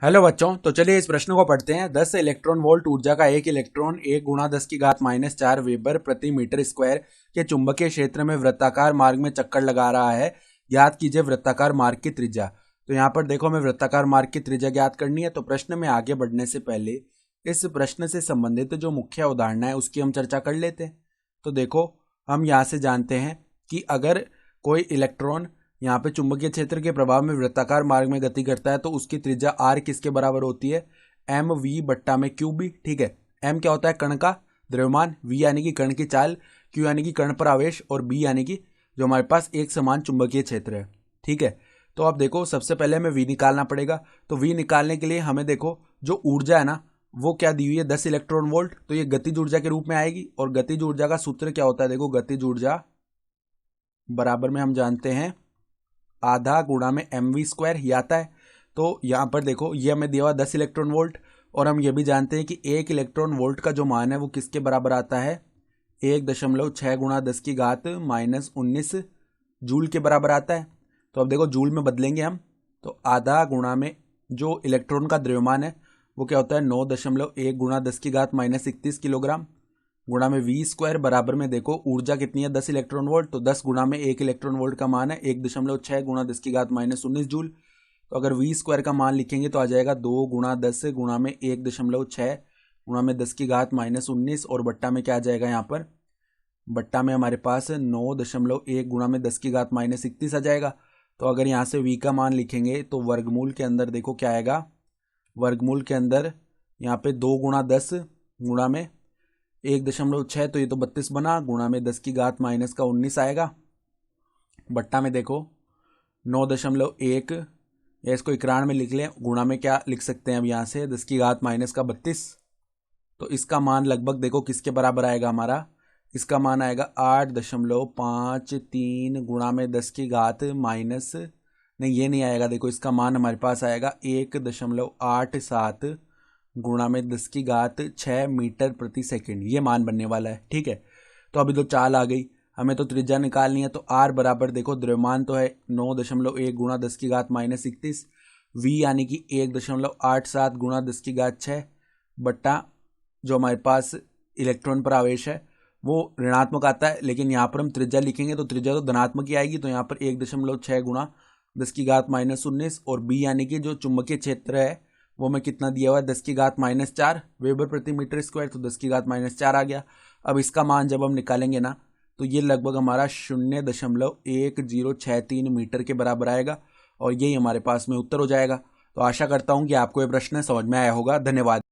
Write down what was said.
Hello बच्चों, तो चलिए इस प्रश्न को पढ़ते हैं। 10 इलेक्ट्रॉन वोल्ट ऊर्जा का एक इलेक्ट्रॉन 1 गुणा 10 की घात माइनस 4 वेबर प्रति मीटर स्क्वायर के चुंबकीय क्षेत्र में वृत्ताकार मार्ग में चक्कर लगा रहा है। ज्ञात कीजिए वृत्ताकार मार्ग की त्रिज्या। तो यहाँ पर देखो, हमें वृत्ताकार मार्ग की त्रिज्या ज्ञात करनी है। तो प्रश्न में आगे बढ़ने से पहले इस प्रश्न से संबंधित जो मुख्य अवधारणा है उसकी हम चर्चा कर लेते हैं। तो देखो, हम यहाँ से जानते हैं कि अगर कोई इलेक्ट्रॉन यहाँ पे चुंबकीय क्षेत्र के प्रभाव में वृत्ताकार मार्ग में गति करता है तो उसकी त्रिज्या आर किसके बराबर होती है? एम वी बट्टा में क्यू बी। ठीक है, एम क्या होता है? कण का द्रव्यमान, वी यानी कि कण की चाल, क्यू यानी कि कण पर आवेश, और बी यानी कि जो हमारे पास एक समान चुंबकीय क्षेत्र है। ठीक है, तो अब देखो, सबसे पहले हमें वी निकालना पड़ेगा। तो वी निकालने के लिए हमें देखो, जो ऊर्जा है ना वो क्या दी हुई है? 10 इलेक्ट्रॉन वोल्ट। तो ये गतिज ऊर्जा के रूप में आएगी। और गतिज ऊर्जा का सूत्र क्या होता है? देखो, गतिज ऊर्जा बराबर में हम जानते हैं आधा गुणा में एम वी स्क्वायर ही आता है। तो यहाँ पर देखो, ये हमें दिया हुआ 10 इलेक्ट्रॉन वोल्ट, और हम ये भी जानते हैं कि 1 इलेक्ट्रॉन वोल्ट का जो मान है वो किसके बराबर आता है? 1.6 गुणा 10 की घात माइनस 19 जूल के बराबर आता है। तो अब देखो, जूल में बदलेंगे हम। तो आधा गुणा में जो इलेक्ट्रॉन का द्रव्यमान है वो क्या होता है? 9.1 गुणा 10 की घात माइनस 31 किलोग्राम, गुणा में वी स्क्वायर बराबर में देखो ऊर्जा कितनी है? 10 इलेक्ट्रॉन वोल्ट। तो 10 गुणा में 1 इलेक्ट्रॉन वोल्ट का मान है 1.6 गुणा 10 की घात माइनस 19 जूल। तो अगर वी स्क्वायर का मान लिखेंगे तो आ जाएगा 2 गुणा 10 गुणा में 1.6 गुणा में 10 की घात माइनस 19, और बट्टा में क्या आ जाएगा? यहाँ पर बट्टा में हमारे पास 9.1 गुणा में 10 की घात माइनस 31 आ जाएगा। तो अगर यहाँ से वी का मान लिखेंगे तो वर्गमूल के अंदर देखो क्या आएगा? वर्गमूल के अंदर यहाँ पे 2 गुणा 10 गुणा में 1.6, तो ये तो 32 बना, गुणा में 10 की घात माइनस का 19 आएगा। बट्टा में देखो 9.1, या इसको 91 में लिख लें, गुणा में क्या लिख सकते हैं अब यहाँ से? 10 की घात माइनस का 32। तो इसका मान लगभग देखो किसके बराबर आएगा हमारा? इसका मान आएगा 8.53 गुणा में 10 की घात माइनस, नहीं ये नहीं आएगा। देखो, इसका मान हमारे पास आएगा 1.87 गुणा में 10 की घात 6 मीटर प्रति सेकंड, ये मान बनने वाला है। ठीक है, तो अभी तो चाल आ गई, हमें तो त्रिज्या निकालनी है। तो आर बराबर देखो, द्रव्यमान तो है 9.1 गुणा 10 की घात माइनस 31, वी यानी कि 1.87 गुणा 10 की घात 6 बट्टा जो हमारे पास इलेक्ट्रॉन पर आवेश है वो ऋणात्मक आता है, लेकिन यहाँ पर हम त्रिज्या लिखेंगे तो त्रिज्या तो धनात्मक ही आएगी। तो यहाँ पर 1.6 गुणा 10 की घात माइनस 19, और बी यानी कि जो चुंबकीय क्षेत्र है वो में कितना दिया हुआ है? 10 की घात माइनस 4 वेबर प्रति मीटर स्क्वायर। तो 10 की घात माइनस 4 आ गया। अब इसका मान जब हम निकालेंगे ना तो ये लगभग हमारा 0.1063 मीटर के बराबर आएगा, और यही हमारे पास में उत्तर हो जाएगा। तो आशा करता हूँ कि आपको ये प्रश्न समझ में आया होगा। धन्यवाद।